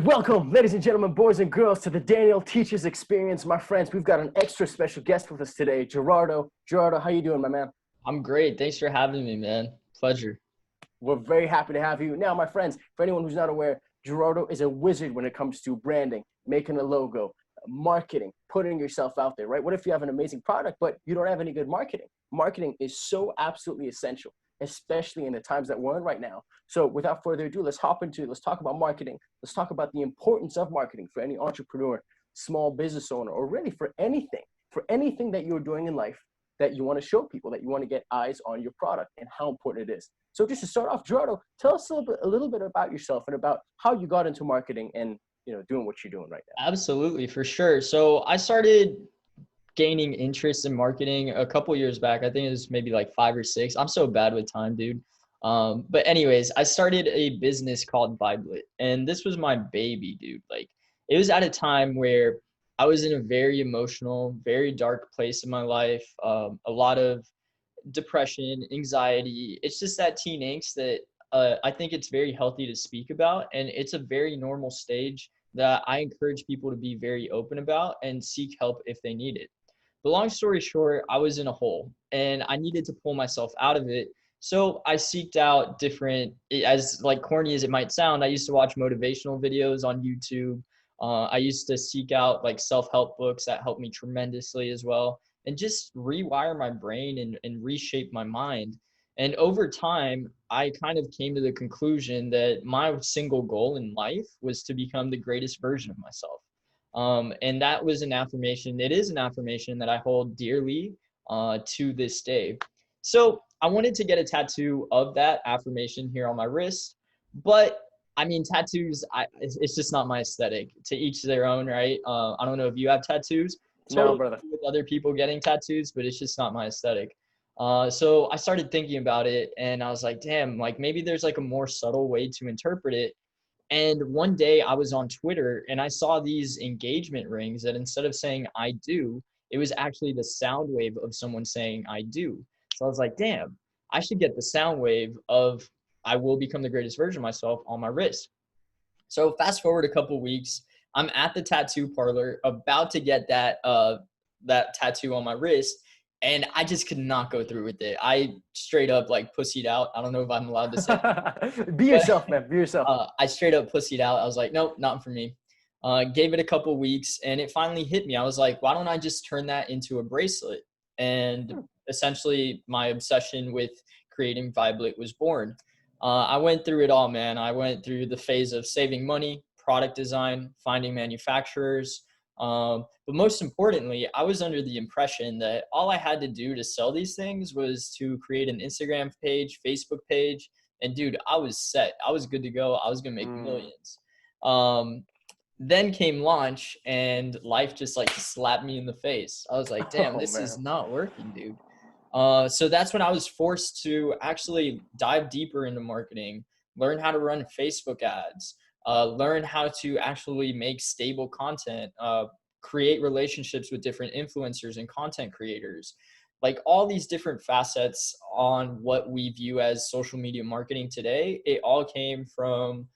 Welcome, ladies and gentlemen, boys and girls, to the Danial Teaches Experience. My friends, we've got an extra special guest with us today, Gerardo. Gerardo, how you doing, my man? I'm great. Thanks for having me, man. Pleasure. We're very happy to have you. Now, my friends, for anyone who's not aware, Gerardo is a wizard when it comes to branding, making a logo, marketing, putting yourself out there, right? What if you have an amazing product, but you don't have any good marketing? Marketing is so absolutely essential, especially in the times that we're in right now. So without further ado, let's talk about marketing. Let's talk about the importance of marketing for any entrepreneur, small business owner, or really for anything that you're doing in life that you want to show people, that you want to get eyes on your product and how important it is. So just to start off, Gerardo, tell us a little bit about yourself and about how you got into marketing and doing what you're doing right now. Absolutely, for sure. So I started gaining interest in marketing a couple years back. I think it was maybe like 5 or 6. I'm so bad with time, dude. But anyways, I started a business called Viblet, and this was my baby, dude. Like, it was at a time where I was in a very emotional, very dark place in my life. A lot of depression, anxiety. It's just that teen angst that I think it's very healthy to speak about. And it's a very normal stage that I encourage people to be very open about and seek help if they need it. But long story short, I was in a hole and I needed to pull myself out of it. So I seeked out different, as like corny as it might sound, I used to watch motivational videos on YouTube. I used to seek out like self-help books that helped me tremendously as well, and just rewire my brain and reshape my mind. And over time, I kind of came to the conclusion that my single goal in life was to become the greatest version of myself. And that was an affirmation. It is an affirmation that I hold dearly to this day. So I wanted to get a tattoo of that affirmation here on my wrist, but I mean, tattoos, it's just not my aesthetic. To each their own, right? I don't know if you have tattoos. No, Totally brother. cool with other people getting tattoos, but it's just not my aesthetic. So I started thinking about it, and I was like, damn, like maybe there's like a more subtle way to interpret it. And one day I was on Twitter and I saw these engagement rings that instead of saying I do, it was actually the sound wave of someone saying I do. So I was like, damn, I should get the sound wave of I will become the greatest version of myself on my wrist. So fast forward a couple weeks, I'm at the tattoo parlor about to get that tattoo on my wrist, and I just could not go through with it. I straight up like pussied out. I don't know if I'm allowed to say, Be but yourself, man. Be yourself. I straight up pussied out. I was like, nope, not for me. Gave it a couple weeks, and it finally hit me. I was like, why don't I just turn that into a bracelet? And essentially, my obsession with creating Viblet was born. I went through it all, man. I went through the phase of saving money, product design, finding manufacturers. But most importantly, I was under the impression that all I had to do to sell these things was to create an Instagram page, Facebook page, and dude, I was set. I was good to go. I was gonna make millions. Um, then came launch, and life just like slapped me in the face. I was like, damn, Oh this is man. not working, dude. So that's when I was forced to actually dive deeper into marketing, learn how to run Facebook ads, learn how to actually make stable content, create relationships with different influencers and content creators. Like all these different facets on what we view as social media marketing today, it all came from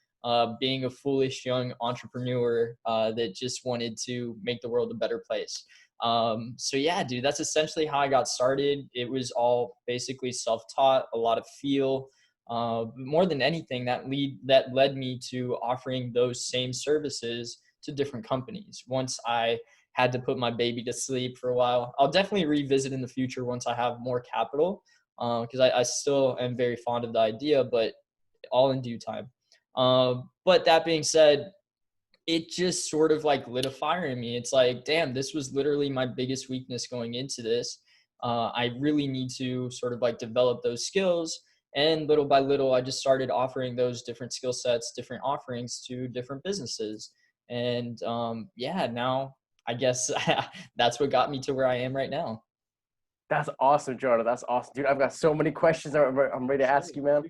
being a foolish young entrepreneur that just wanted to make the world a better place. So yeah, dude, that's essentially how I got started. It was all basically self-taught, a lot of feel. More than anything, that led me to offering those same services to different companies. Once I had to put my baby to sleep for a while, I'll definitely revisit in the future once I have more capital, because I still am very fond of the idea, but all in due time. But that being said, it just sort of like lit a fire in me. It's like, damn, this was literally my biggest weakness going into this. I really need to sort of like develop those skills. And little by little, I just started offering those different skill sets, different offerings to different businesses. And yeah, now I guess that's what got me to where I am right now. That's awesome, Gerardo. That's awesome, dude. I've got so many questions I'm ready to Sure. ask you, man.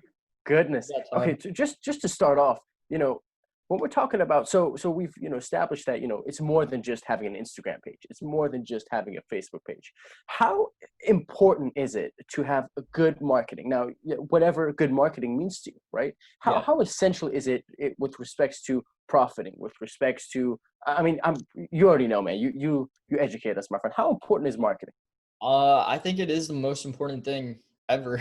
Goodness. We got Okay, time. just to start off, you know, when we're talking about, so we've, established that, it's more than just having an Instagram page. It's more than just having a Facebook page. How important is it to have a good marketing? Now, whatever good marketing means to you, right? Yeah. How essential is it with respects to profiting, with respects to, I mean, you already know, man, you educate us, my friend. How important is marketing? I think it is the most important thing ever.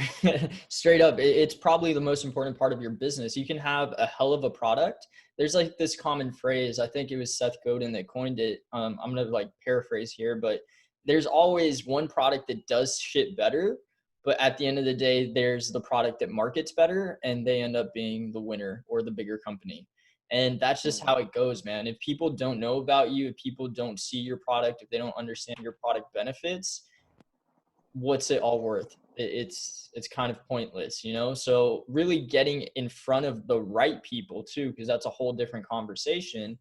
Straight up, it's probably the most important part of your business. You can have a hell of a product. There's like this common phrase, I think it was Seth Godin that coined it. I'm gonna like paraphrase here, but there's always one product that does shit better, but at the end of the day, there's the product that markets better and they end up being the winner or the bigger company. And that's just how it goes, man. If people don't know about you, if people don't see your product, if they don't understand your product benefits, what's it all worth? It's kind of pointless, you know? So really getting in front of the right people too, because that's a whole different conversation,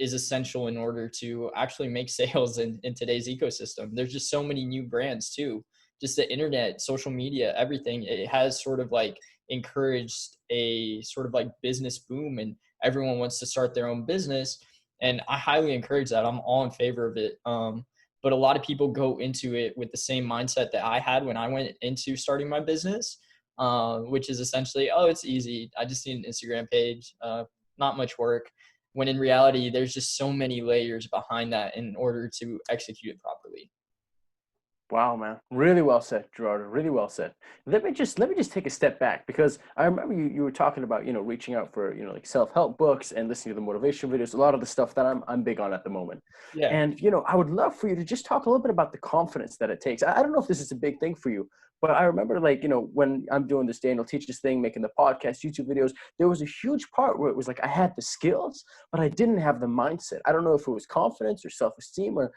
is essential in order to actually make sales in today's ecosystem. There's just so many new brands too. Just the internet, social media, everything, it has sort of like encouraged a sort of like business boom, and everyone wants to start their own business. And I highly encourage that. I'm all in favor of it. But a lot of people go into it with the same mindset that I had when I went into starting my business, which is essentially, oh, it's easy. I just need an Instagram page, not much work. When in reality, there's just so many layers behind that in order to execute it properly. Wow, man. Really well said, Gerardo. Really well said. Let me just take a step back, because I remember you were talking about, reaching out for, like self-help books and listening to the motivation videos, a lot of the stuff that I'm big on at the moment. Yeah. And, I would love for you to just talk a little bit about the confidence that it takes. I don't know if this is a big thing for you, but I remember, like, when I'm doing this Danial Teaches thing, making the podcast, YouTube videos, there was a huge part where it was like I had the skills, but I didn't have the mindset. I don't know if it was confidence or self-esteem, or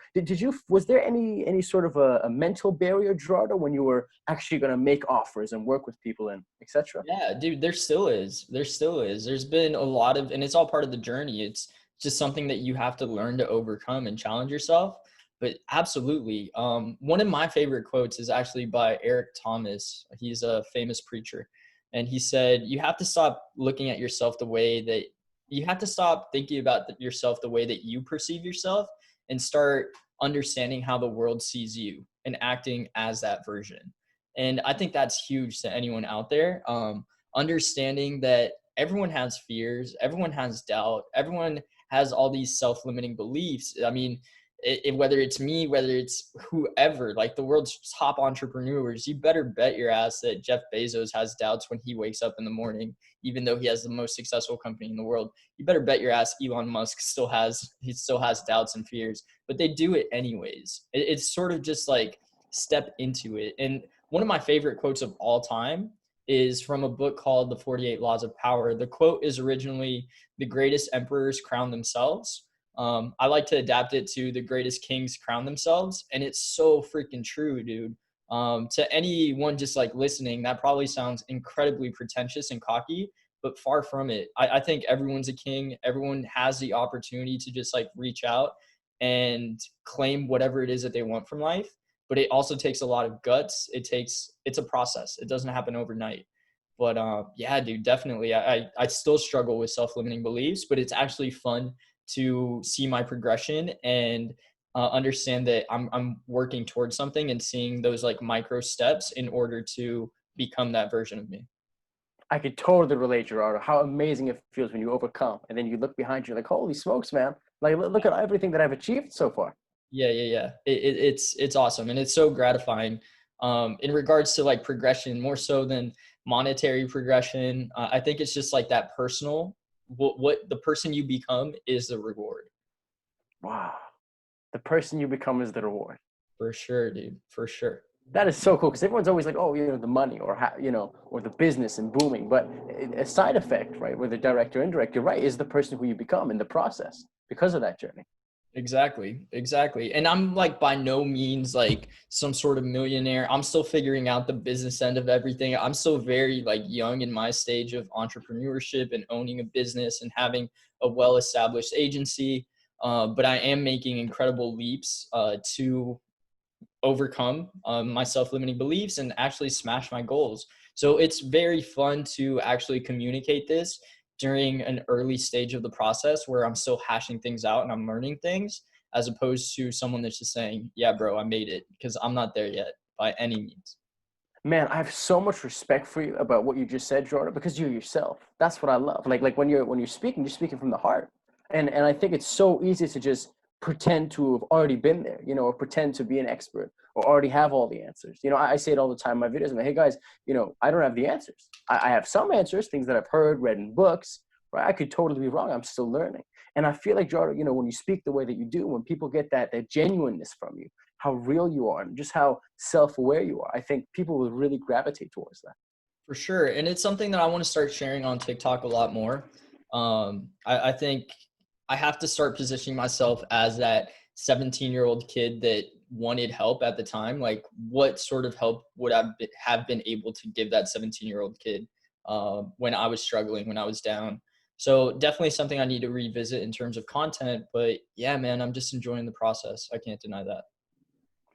was there any sort of a mental barrier, Gerardo, when you were actually going to make offers and work with people and etc.? Yeah, dude, there still is. There still is. There's been a lot of, and it's all part of the journey. It's just something that you have to learn to overcome and challenge yourself. But absolutely. One of my favorite quotes is actually by Eric Thomas. He's a famous preacher. And he said, you have to stop looking at yourself the way that you have to stop thinking about yourself the way that you perceive yourself, and start understanding how the world sees you and acting as that version. And I think that's huge to anyone out there. Understanding that everyone has fears, everyone has doubt, everyone has all these self-limiting beliefs. I mean, whether it's me, whether it's whoever, like the world's top entrepreneurs, you better bet your ass that Jeff Bezos has doubts when he wakes up in the morning, even though he has the most successful company in the world. You better bet your ass Elon Musk still has doubts and fears, but they do it anyways. It's sort of just like step into it. And one of my favorite quotes of all time is from a book called The 48 Laws of Power. The quote is originally, the greatest emperors crown themselves. I like to adapt it to the greatest kings crown themselves. And it's so freaking true, dude. To anyone just like listening, that probably sounds incredibly pretentious and cocky, but far from it. I think everyone's a king. Everyone has the opportunity to just like reach out and claim whatever it is that they want from life. But it also takes a lot of guts. It's a process. It doesn't happen overnight. But yeah, dude, definitely. I still struggle with self-limiting beliefs, but it's actually fun to see my progression and understand that I'm working towards something and seeing those like micro steps in order to become that version of me. I could totally relate, Gerardo. How amazing it feels when you overcome, and then you look behind you, like, holy smokes, man! Like, look at everything that I've achieved so far. Yeah. It's awesome, and it's so gratifying. In regards to like progression, more so than monetary progression, I think it's just like that personal. What the person you become is the reward. Wow, the person you become is the reward. For sure, dude. For sure. That is so cool, because everyone's always like, oh, the money, or or the business and booming. But a side effect, right, whether direct or indirect, you're right, is the person who you become in the process because of that journey. Exactly. And I'm like by no means like some sort of millionaire. I'm still figuring out the business end of everything. I'm still very like young in my stage of entrepreneurship and owning a business and having a well-established agency. But I am making incredible leaps to overcome my self-limiting beliefs and actually smash my goals. So it's very fun to actually communicate this during an early stage of the process where I'm still hashing things out and I'm learning things, as opposed to someone that's just saying, yeah, bro, I made it, because I'm not there yet by any means. Man, I have so much respect for you about what you just said, Jordan, because you're yourself. That's what I love. Like when you're speaking from the heart. And I think it's so easy to just pretend to have already been there, you know, or pretend to be an expert or already have all the answers. You know, I say it all the time in my videos. I'm like, hey guys, you know, I don't have the answers. I have some answers, things that I've heard, read in books, right? I could totally be wrong. I'm still learning. And I feel like, Jordan, you know, when you speak the way that you do, when people get that genuineness from you, how real you are and just how self-aware you are, I think people will really gravitate towards that. For sure. And it's something that I want to start sharing on TikTok a lot more. I think I have to start positioning myself as that 17-year-old kid that wanted help at the time. Like, what sort of help would I have been able to give that 17-year-old kid when I was struggling, when I was down? So definitely something I need to revisit in terms of content. But yeah, man, I'm just enjoying the process. I can't deny that.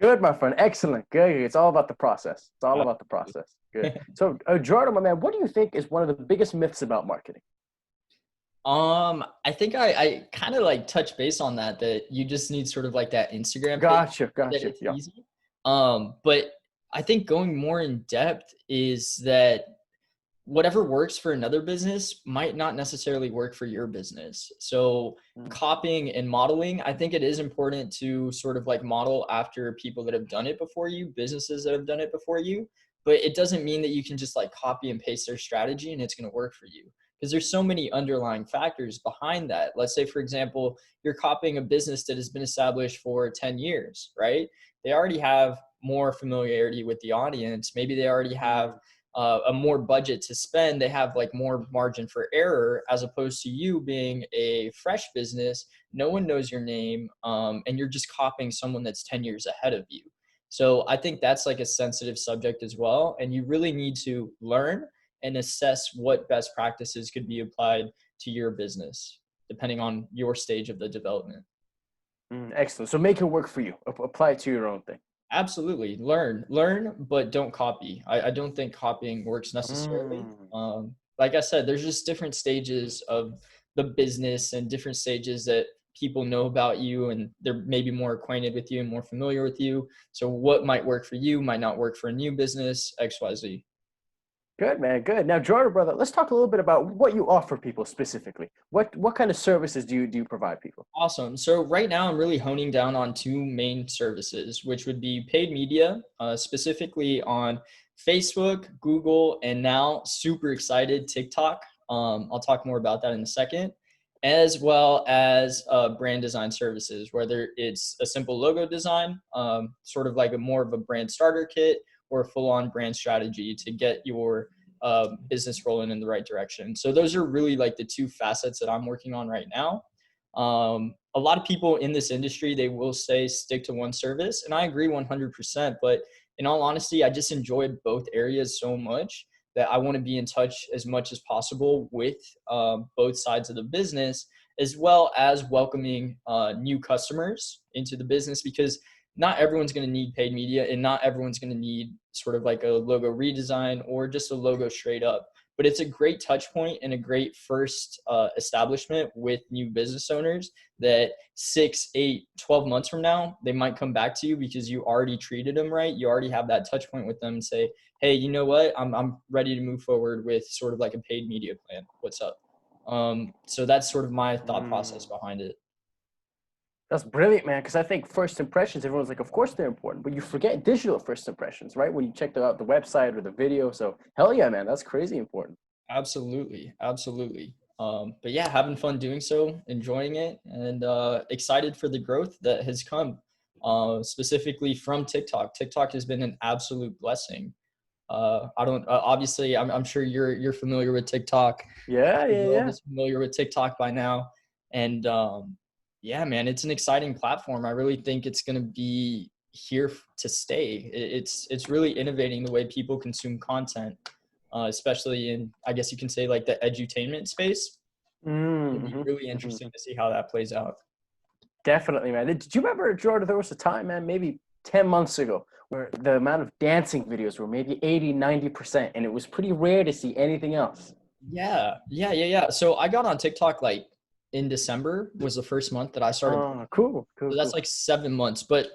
Good, my friend. Excellent. Good. It's all about the process. It's all about the Absolutely. process. Good. So, Jordan, my man, what do you think is one of the biggest myths about marketing? I think I kind of like touch base on that you just need sort of like that Instagram page, Gotcha. that Gotcha. it's Yeah. easy. But I think going more in depth is that whatever works for another business might not necessarily work for your business. So Mm. copying and modeling, I think it is important to sort of like model after people that have done it before you, businesses that have done it before you, but it doesn't mean that you can just like copy and paste their strategy and it's going to work for you. Because there's so many underlying factors behind that. Let's say, for example, you're copying a business that has been established for 10 years, right? They already have more familiarity with the audience. Maybe they already have a more budget to spend. They have like more margin for error, as opposed to you being a fresh business. No one knows your name, and you're just copying someone that's 10 years ahead of you. So I think that's like a sensitive subject as well. And you really need to learn and assess what best practices could be applied to your business, depending on your stage of the development. Excellent. So make it work for you. Apply it to your own thing. Absolutely. Learn, but don't copy. I don't think copying works necessarily. Mm. Like I said, there's just different stages of the business and different stages that people know about you, and they're maybe more acquainted with you and more familiar with you. So what might work for you might not work for a new business, XYZ. Good, man. Good. Now, Jordan, brother, let's talk a little bit about what you offer people specifically. What kind of services do you provide people? Awesome. So right now I'm really honing down on two main services, which would be paid media, specifically on Facebook, Google, and now super excited TikTok. I'll talk more about that in a second, as well as brand design services, whether it's a simple logo design, sort of like a more of a brand starter kit, or a full-on brand strategy to get your business rolling in the right direction. So those are really like the two facets that I'm working on right now. A lot of people in this industry, they will say stick to one service, and I agree 100%. But in all honesty, I just enjoyed both areas so much that I want to be in touch as much as possible with both sides of the business, as well as welcoming new customers into the business, because not everyone's going to need paid media, and not everyone's going to need sort of like a logo redesign or just a logo straight up. But it's a great touch point and a great first establishment with new business owners that 6, 8, 12 months from now, they might come back to you because you already treated them right. You already have that touch point with them and say, hey, you know what? I'm ready to move forward with sort of like a paid media plan. What's up? So that's sort of my thought process Mm. behind it. That's brilliant, man. Because I think first impressions, everyone's like, of course they're important, but you forget digital first impressions, right? When you check out the website or the video. So hell yeah, man, that's crazy important. Absolutely. Absolutely. But yeah, having fun doing so, enjoying it, and excited for the growth that has come, specifically from TikTok. TikTok has been an absolute blessing. I don't obviously I'm sure you're familiar with TikTok. Yeah, The yeah, world yeah. is familiar with TikTok by now, and yeah, man, it's an exciting platform. I really think it's going to be here to stay. It's really innovating the way people consume content, especially in, I guess you can say, like the edutainment space. It'll be Mm-hmm, really mm-hmm. interesting to see how that plays out. Definitely, man. Did you remember, Jordan, there was a time, man, maybe 10 months ago, where the amount of dancing videos were maybe 80, 90%, and it was pretty rare to see anything else. Yeah. So I got on TikTok like in December was the first month that I started. Oh, cool, cool, So that's cool. like 7 months. But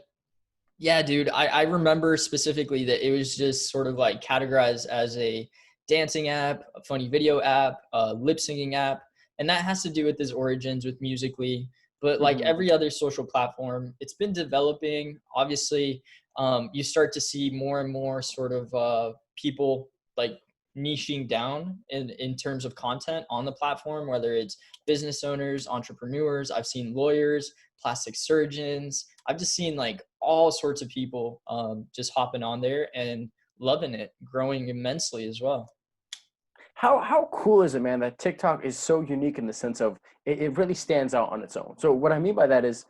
yeah, dude, I remember specifically that it was just sort of like categorized as a dancing app, a funny video app, a lip syncing app. And that has to do with its origins with Musically. But like Hmm. every other social platform, it's been developing. Obviously, you start to see more and more sort of people like niching down in terms of content on the platform, whether it's business owners, entrepreneurs. I've seen lawyers, plastic surgeons. I've just seen like all sorts of people just hopping on there and loving it, growing immensely as well. How cool is it, man, that TikTok is so unique in the sense of it really stands out on its own. So what I mean by that is,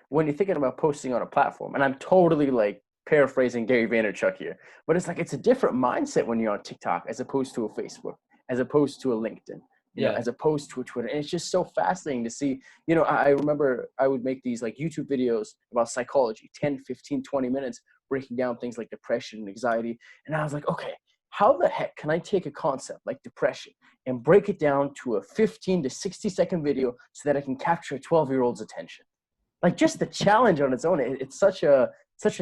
when you're thinking about posting on a platform, and I'm totally like paraphrasing Gary Vaynerchuk here, but it's like it's a different mindset when you're on TikTok as opposed to a Facebook, as opposed to a LinkedIn, Yeah. as opposed to a Twitter. And it's just so fascinating to see. I remember I would make these like YouTube videos about psychology, 10, 15, 20 minutes, breaking down things like depression and anxiety. And I was like, okay, how the heck can I take a concept like depression and break it down to a 15 to 60-second video so that I can capture a 12-year-old's attention? Like just the challenge on its own, it's such a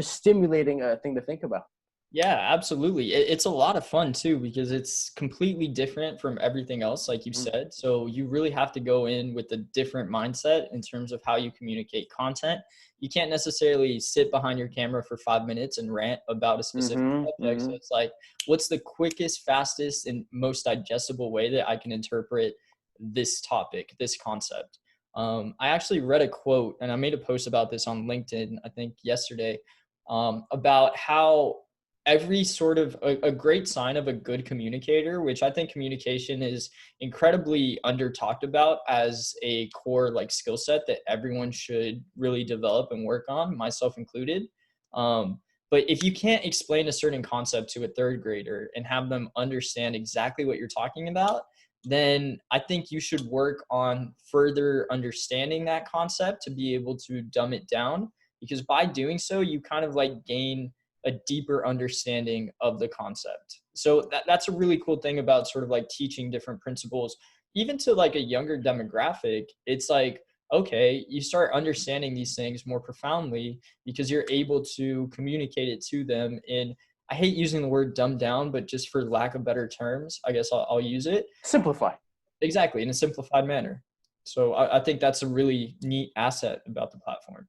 stimulating thing to think about. Yeah, absolutely. It's a lot of fun too because it's completely different from everything else, like you've Mhm. said. So you really have to go in with a different mindset in terms of how you communicate content. You can't necessarily sit behind your camera for 5 minutes and rant about a specific Mhm. subject. So Mhm. it's like, what's the quickest, fastest, and most digestible way that I can interpret this topic, this concept? I actually read a quote and I made a post about this on LinkedIn, I think yesterday, about how every sort of a great sign of a good communicator, which I think communication is incredibly under talked about as a core like skill set that everyone should really develop and work on, myself included. But if you can't explain a certain concept to a third grader and have them understand exactly what you're talking about, then I think you should work on further understanding that concept to be able to dumb it down. Because by doing so, you kind of like gain a deeper understanding of the concept. So that's a really cool thing about sort of like teaching different principles, even to like a younger demographic. It's like, okay, you start understanding these things more profoundly because you're able to communicate it to them in, I hate using the word dumb down, but just for lack of better terms, I guess I'll use it. Simplify. Exactly, in a simplified manner. So I think that's a really neat asset about the platform.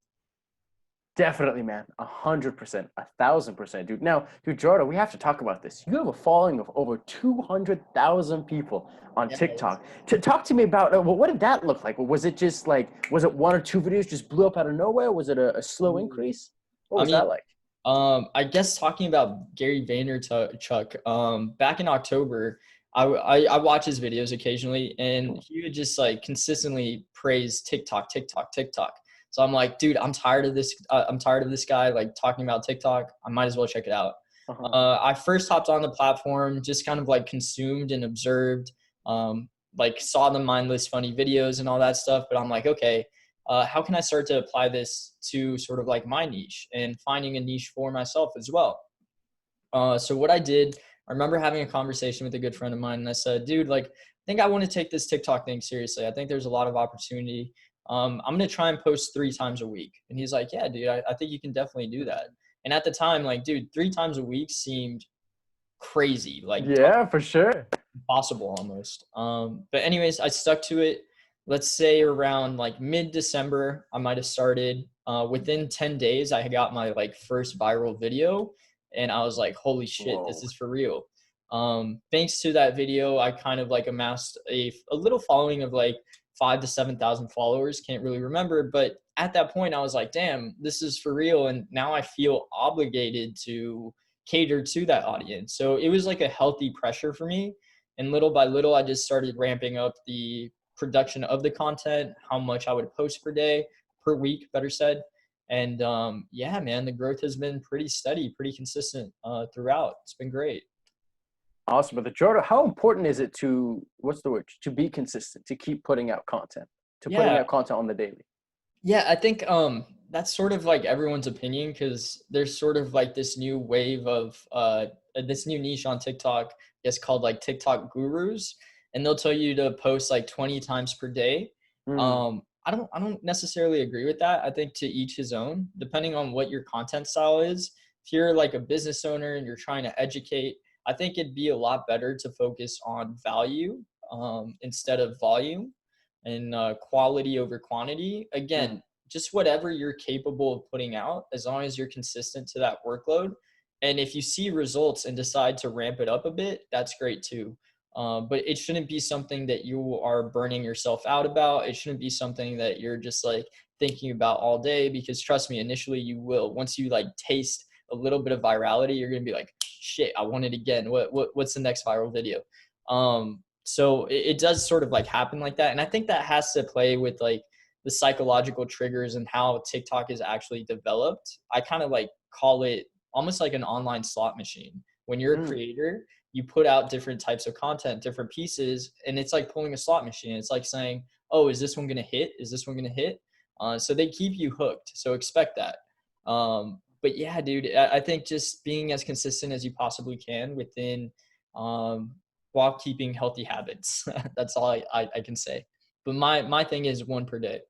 Definitely, man. 100%, 1,000%, dude. Now, dude, Jordan, we have to talk about this. You have a following of over 200,000 people on Yeah, TikTok. To talk to me about what did that look like? Was it just like, was it one or two videos just blew up out of nowhere? Was it a slow increase? What I was mean, that like? I guess talking about Gary Vaynerchuk, back in October, I watch his videos occasionally, and he would just like consistently praise TikTok, TikTok, TikTok. So I'm like, dude, I'm tired of this. I'm tired of this guy like talking about TikTok. I might as well check it out. Uh-huh. I first hopped on the platform, just kind of like consumed and observed, like saw the mindless funny videos and all that stuff. But I'm like, okay, how can I start to apply this to sort of like my niche and finding a niche for myself as well? So what I did, I remember having a conversation with a good friend of mine, and I said, dude, like, I think I want to take this TikTok thing seriously. I think there's a lot of opportunity. I'm going to try and post 3 times a week. And he's like, yeah, dude, I think you can definitely do that. And at the time, like, dude, 3 times a week seemed crazy, like Yeah, for sure. impossible almost. But anyways, I stuck to it. Let's say around like mid-December, I might have started. Within 10 days, I got my like first viral video, and I was like, holy shit, this Whoa. is for real. Thanks to that video, I kind of like amassed a little following of like 5 to 7,000 followers. Can't really remember, but at that point, I was like, damn, this is for real. And now I feel obligated to cater to that audience. So it was like a healthy pressure for me. And little by little, I just started ramping up the production of the content, how much I would post per day, per week, better said. And yeah, man, the growth has been pretty steady, pretty consistent throughout. It's been great. Awesome. But the Jordan, how important is it to, what's the word, to be consistent, to keep putting out content, to putting Yeah, out content on the daily? yeah, I think that's sort of like everyone's opinion because there's sort of like this new wave of this new niche on TikTok. It's called like TikTok gurus. and they'll tell you to post like 20 times per day. Mm, I don't necessarily agree with that. I think to each his own, depending on what your content style is. If you're like a business owner and you're trying to educate, I think it'd be a lot better to focus on value instead of volume, and quality over quantity. mm. Again, just whatever you're capable of putting out, as long as you're consistent to that workload. And if you see results and decide to ramp it up a bit, that's great too. But it shouldn't be something that you are burning yourself out about. It shouldn't be something that you're just like thinking about all day, because trust me, initially you will. Once you like taste a little bit of virality, you're gonna be like, shit, I want it again. What's the next viral video? So it does sort of like happen like that. And I think that has to play with like the psychological triggers and how TikTok is actually developed. I kind of like call it almost like an online slot machine. When you're a Mm. creator, you put out different types of content, different pieces, and it's like pulling a slot machine. It's like saying, oh, is this one going to hit? Is this one going to hit? So they keep you hooked. So expect that. But yeah, dude, I think just being as consistent as you possibly can within, while keeping healthy habits. That's all I can say. But my thing is one per day.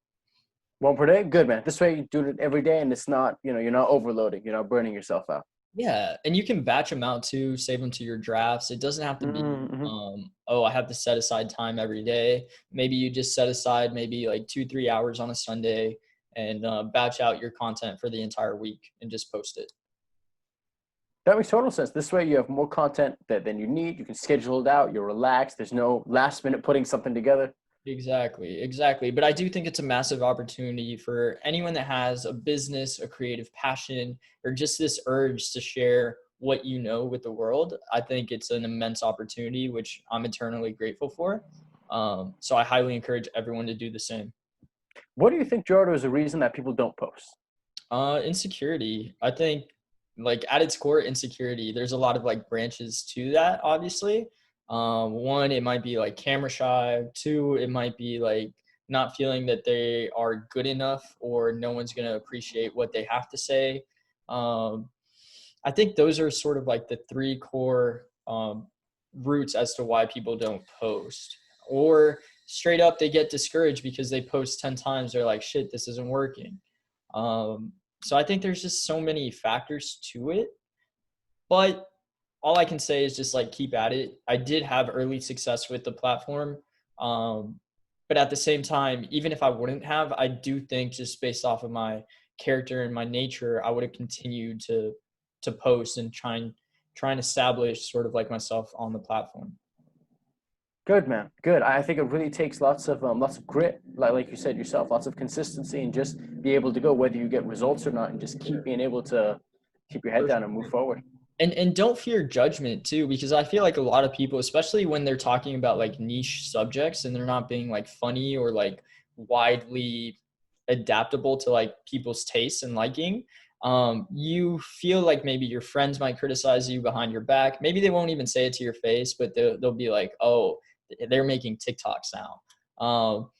One per day, good man. This way you do it every day, and it's not, you're not overloading, you're not burning yourself out. Yeah, and you can batch them out too, save them to your drafts. It doesn't have to be, Mm-hmm. oh, I have to set aside time every day. Maybe you just set aside maybe like 2-3 hours on a Sunday, and batch out your content for the entire week and just post it. That makes total sense. This way you have more content than you need. You can schedule it out. You're relaxed. There's no last minute putting something together. Exactly, exactly. But I do think it's a massive opportunity for anyone that has a business, a creative passion, or just this urge to share what you know with the world. I think it's an immense opportunity, which I'm eternally grateful for. So I highly encourage everyone to do the same. What do you think, Gerardo, is the reason that people don't post? Insecurity. I think like at its core, insecurity. There's a lot of like branches to that, obviously. One, it might be like camera shy. Two, it might be like not feeling that they are good enough or no one's gonna appreciate what they have to say. Um, I think those are sort of like the three core roots as to why people don't post. Or straight up, they get discouraged because they post 10 times. They're like, shit, this isn't working. Um, so I think there's just so many factors to it. But all I can say is just like keep at it. I did have early success with the platform. Um, but at the same time, even if I wouldn't have, I do think just based off of my character and my nature, I would have continued to post and try and establish sort of like myself on the platform. Good man, good. I think it really takes lots of grit, like you said yourself, lots of consistency, and just be able to go whether you get results or not, and just keep being able to keep your head For down and sure. move forward. And don't fear judgment too, because I feel like a lot of people, especially when they're talking about like niche subjects and they're not being like funny or like widely adaptable to like people's tastes and liking, you feel like maybe your friends might criticize you behind your back. Maybe they won't even say it to your face, but they'll be like, oh, they're making TikToks now.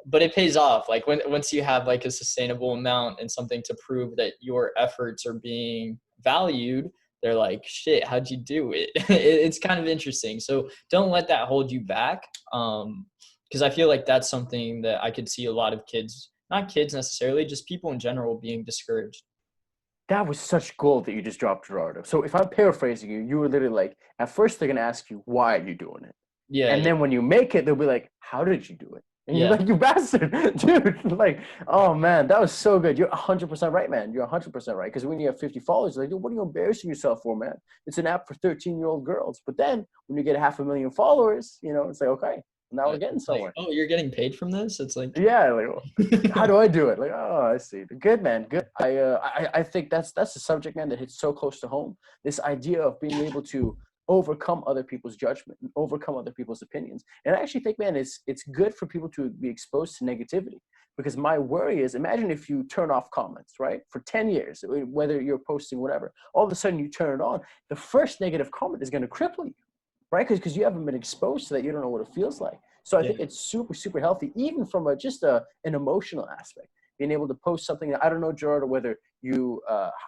But it pays off. Like once you have like a sustainable amount and something to prove that your efforts are being valued, they're like, shit, how'd you do it? It's kind of interesting. So don't let that hold you back. Because I feel like that's something that I could see a lot of kids, not kids necessarily, just people in general being discouraged. That was such gold that you just dropped, Gerardo. So if I'm paraphrasing you, you were literally like, at first they're gonna ask you, why are you doing it? Yeah, And yeah, then when you make it, they'll be like, how did you do it? And you're yeah. like, you bastard, dude. Like, oh man, that was so good. You're 100% right, man. You're 100% right. Because when you have 50 followers, like, dude, what are you embarrassing yourself for, man? It's an app for 13-year-old girls. But then when you get 500,000 followers, it's like, okay, now we're getting It's like, somewhere. oh, you're getting paid from this? It's like, Yeah, like, how do I do it? Like, oh, I see. Good man, good. I think that's the subject, man, that hits so close to home. This idea of being able to overcome other people's judgment and overcome other people's opinions. And I actually think, man, it's good for people to be exposed to negativity, because my worry is, imagine if you turn off comments, right, for 10 years, whether you're posting whatever, all of a sudden you turn it on, the first negative comment is going to cripple you, right? Because you haven't been exposed to that, you don't know what it feels like. So I yeah, think it's super, super healthy, even from an emotional aspect. Being able to post something. I don't know, Gerardo, whether you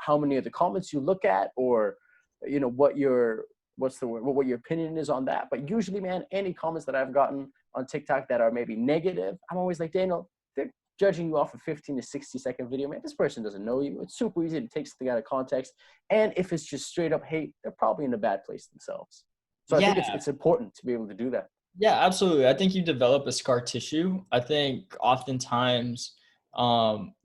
how many of the comments you look at, or what your what's the word, what your opinion is on that. But usually, man, any comments that I've gotten on TikTok that are maybe negative, I'm always like, Daniel, they're judging you off a 15 to 60-second video, man. This person doesn't know you. It's super easy to take something out of context. And if it's just straight up hate, they're probably in a bad place themselves. So I think Yeah. it's important to be able to do that. Yeah, absolutely. I think you develop a scar tissue. I think oftentimes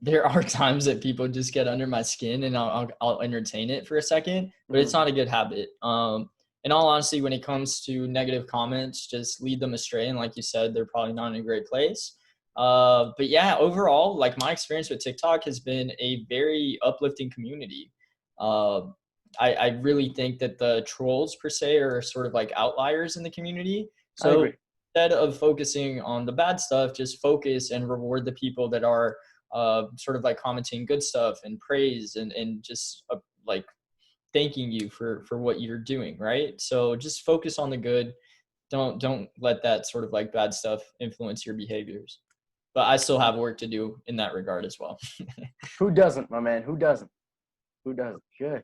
there are times that people just get under my skin and I'll entertain it for a second, but it's not a good habit. In all honesty, when it comes to negative comments, just lead them astray. And like you said, they're probably not in a great place. But yeah, overall, like my experience with TikTok has been a very uplifting community. Uh, I really think that the trolls per se are sort of like outliers in the community. I So agree. instead of focusing on the bad stuff, just focus and reward the people that are sort of like commenting good stuff and praise and just like thanking you for what you're doing, right? So just focus on the good. Don't let that sort of like bad stuff influence your behaviors. But I still have work to do in that regard as well. Who doesn't, my man? Who doesn't? Who doesn't? Good.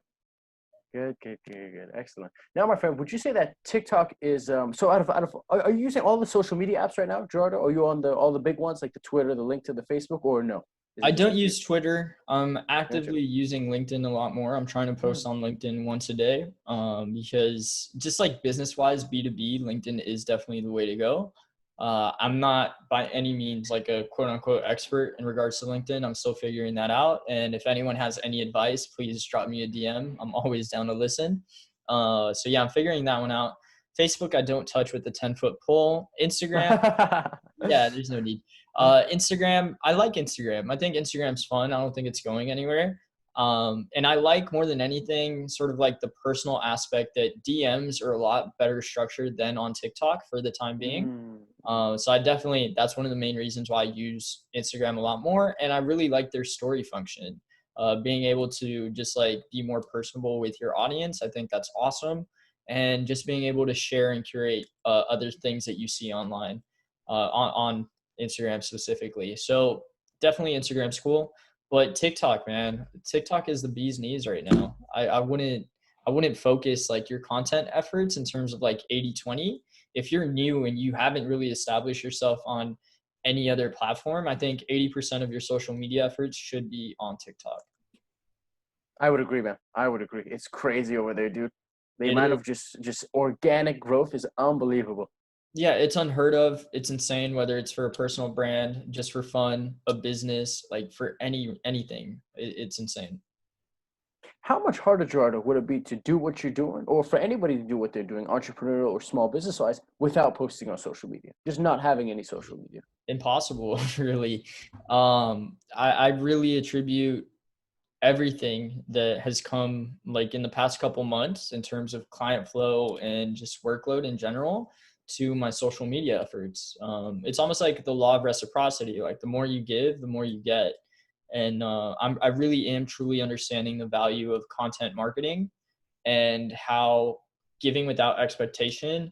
Good, good, good, good. Excellent. Now, my friend, would you say that TikTok is so are you using all the social media apps right now, Gerardo? Are you on all the big ones like the Twitter, the link to the Facebook, or no? Is I it just don't a few? use Twitter. I'm Gotcha. actively using LinkedIn a lot more. I'm trying to post on LinkedIn once a day because just like business wise, B2B, LinkedIn is definitely the way to go. I'm not by any means like a quote unquote expert in regards to LinkedIn. I'm still figuring that out. And if anyone has any advice, please drop me a DM. I'm always down to listen. So yeah, I'm figuring that one out. Facebook, I don't touch with the 10-foot pole. Instagram, yeah, there's no need. Instagram, I like Instagram. I think Instagram's fun. I don't think it's going anywhere. And I like more than anything sort of like the personal aspect that DMs are a lot better structured than on TikTok for the time being. So I definitely, that's one of the main reasons why I use Instagram a lot more. And I really like their story function. Being able to just like be more personable with your audience. I think that's awesome. And just being able to share and curate other things that you see online on Instagram specifically. So definitely Instagram's cool, but TikTok, man, TikTok is the bee's knees right now. I wouldn't focus like your content efforts in terms of like 80-20. If you're new and you haven't really established yourself on any other platform, I think 80% of your social media efforts should be on TikTok. I would agree, man. I would agree. It's crazy over there, dude. The It amount is. of just organic growth is unbelievable. Yeah, it's unheard of. It's insane, whether it's for a personal brand, just for fun, a business, like for anything. It's insane. How much harder, Gerardo, would it be to do what you're doing, or for anybody to do what they're doing, entrepreneurial or small business wise, without posting on social media, just not having any social media? Impossible, really. I really attribute everything that has come like in the past couple months in terms of client flow and just workload in general to my social media efforts. It's almost like the law of reciprocity. Like the more you give, the more you get. And I really am truly understanding the value of content marketing and how giving without expectation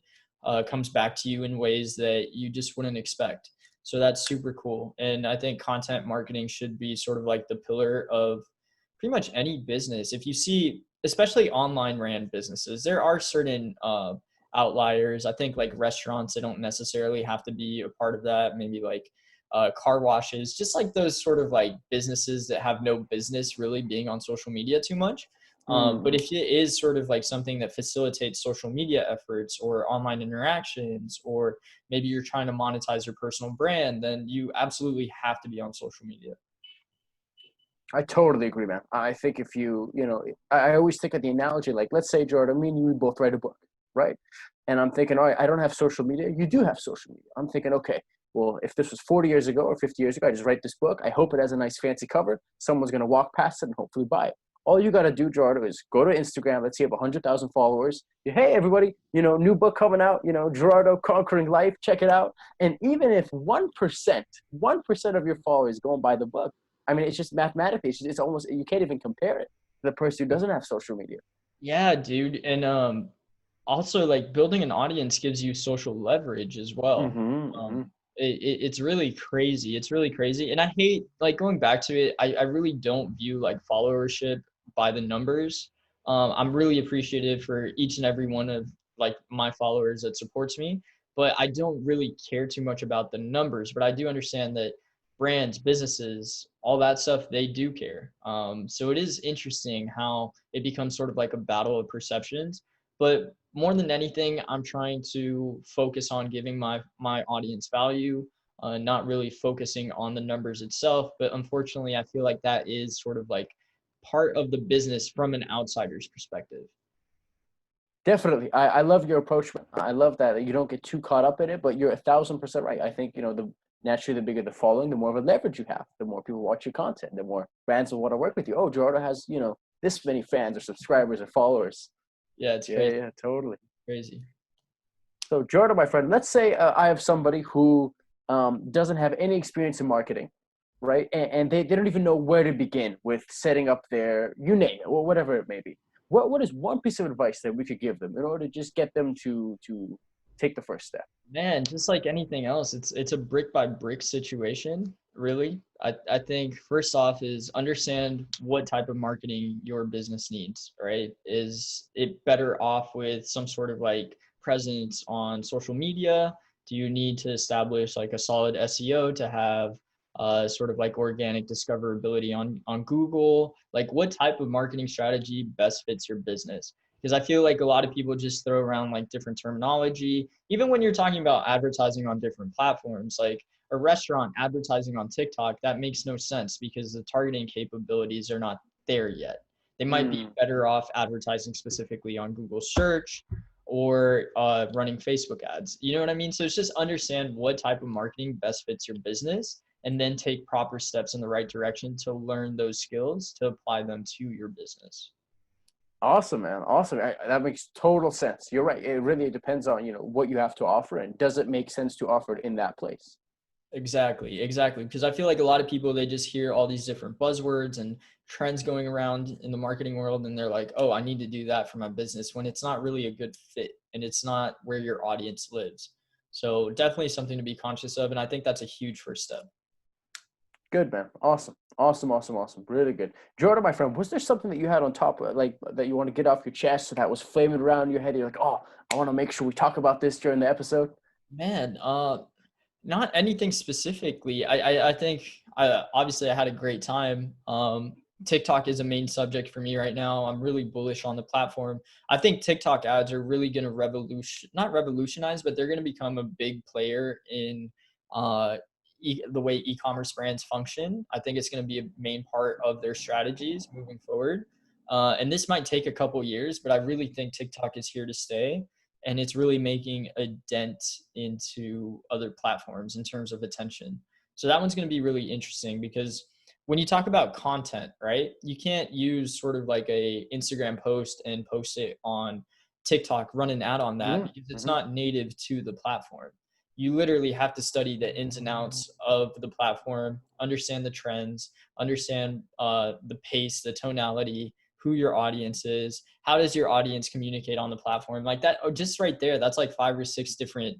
comes back to you in ways that you just wouldn't expect. So that's super cool. And I think content marketing should be sort of like the pillar of pretty much any business. If you see, especially online ran businesses, there are certain outliers. I think like restaurants, they don't necessarily have to be a part of that. Maybe like car washes, just like those sort of like businesses that have no business really being on social media too much. But if it is sort of like something that facilitates social media efforts or online interactions, or maybe you're trying to monetize your personal brand, then you absolutely have to be on social media. I totally agree, man. I think if I always think of the analogy, like, let's say, Jordan, me and you, we both write a book, right? And I'm thinking, all right, I don't have social media. You do have social media. I'm thinking, okay, well, if this was 40 years ago or 50 years ago, I just write this book. I hope it has a nice fancy cover. Someone's going to walk past it and hopefully buy it. All you got to do, Gerardo, is go to Instagram. Let's say you have 100,000 followers. Hey, everybody, new book coming out, Gerardo Conquering Life. Check it out. And even if 1% of your followers go and buy the book, I mean, it's just mathematically, it's almost, you can't even compare it to the person who doesn't have social media. Yeah, dude. And also like building an audience gives you social leverage as well. Mm-hmm, mm-hmm. It's really crazy. It's really crazy. And I hate like going back to it. I really don't view like followership by the numbers. I'm really appreciative for each and every one of like my followers that supports me, but I don't really care too much about the numbers. But I do understand that brands, businesses, all that stuff, they do care. So it is interesting how it becomes sort of like a battle of perceptions. But more than anything, I'm trying to focus on giving my audience value, not really focusing on the numbers itself. But unfortunately, I feel like that is sort of like part of the business from an outsider's perspective. Definitely. I love your approach, man. I love that you don't get too caught up in it, but you're 1,000% right. I think, naturally the bigger the following, the more of a leverage you have, the more people watch your content, the more brands will want to work with you. Oh, Gerardo has, this many fans or subscribers or followers. Yeah, it's Yeah, crazy. yeah, totally. Crazy. So, Gerardo, my friend, let's say I have somebody who doesn't have any experience in marketing, right? And they don't even know where to begin with setting up their, you name it, or whatever it may be. What is one piece of advice that we could give them in order to just get them to take the first step? Man, just like anything else, it's a brick by brick situation, really. I think first off is understand what type of marketing your business needs, right? Is it better off with some sort of like presence on social media? Do you need to establish like a solid SEO to have sort of like organic discoverability on Google? Like what type of marketing strategy best fits your business? Because I feel like a lot of people just throw around like different terminology. Even when you're talking about advertising on different platforms, like a restaurant advertising on TikTok, that makes no sense because the targeting capabilities are not there yet. They might be better off advertising specifically on Google search or running Facebook ads. You know what I mean? So it's just understand what type of marketing best fits your business and then take proper steps in the right direction to learn those skills to apply them to your business. Awesome, man. Awesome. That makes total sense. You're right. It really depends on, what you have to offer and does it make sense to offer it in that place? Exactly, exactly. Because I feel like a lot of people, they just hear all these different buzzwords and trends going around in the marketing world, and they're like, oh, I need to do that for my business when it's not really a good fit and it's not where your audience lives. So definitely something to be conscious of. And I think that's a huge first step. Good, man. Awesome. Awesome, awesome, awesome. Really good. Jordan, my friend, was there something that you had on top of, like, that you want to get off your chest that was flaming around your head? You're like, oh, I want to make sure we talk about this during the episode. Man, not anything specifically. I think obviously I had a great time. TikTok is a main subject for me right now. I'm really bullish on the platform. I think TikTok ads are really going to not revolutionize, but they're going to become a big player in uh, the way e-commerce brands function. I think it's going to be a main part of their strategies moving forward. And this might take a couple years, but I really think TikTok is here to stay, and it's really making a dent into other platforms in terms of attention. So that one's going to be really interesting because when you talk about content, right, you can't use sort of like a Instagram post and post it on TikTok, run an ad on that because it's Mm-hmm. not native to the platform. You literally have to study the ins and outs of the platform, understand the trends, understand the pace, the tonality, who your audience is, how does your audience communicate on the platform, like that. Just right there, that's like 5 or 6 different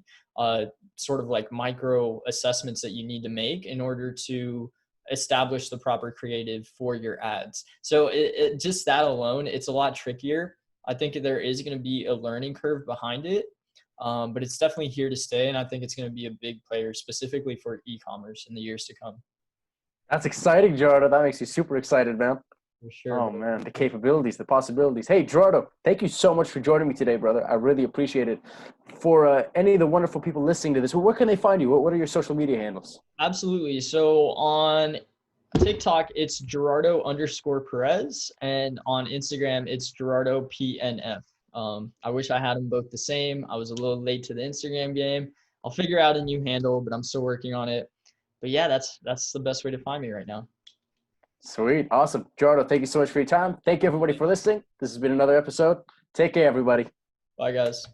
sort of like micro assessments that you need to make in order to establish the proper creative for your ads. So just that alone, it's a lot trickier. I think there is going to be a learning curve behind it, but it's definitely here to stay, and I think it's going to be a big player specifically for e-commerce in the years to come. That's exciting, Gerardo. That makes you super excited, man. For sure, Oh, bro. man, the capabilities, the possibilities. Hey, Gerardo, thank you so much for joining me today, brother. I really appreciate it. For any of the wonderful people listening to this, where can they find you? What are your social media handles? Absolutely. So on TikTok, it's Gerardo_Perez, and on Instagram, it's Gerardo PNF. I wish I had them both the same. I was a little late to the Instagram game. I'll figure out a new handle, but I'm still working on it. But yeah, that's the best way to find me right now. Sweet. Awesome. Gerardo, thank you so much for your time. Thank you, everybody, for listening. This has been another episode. Take care, everybody. Bye, guys.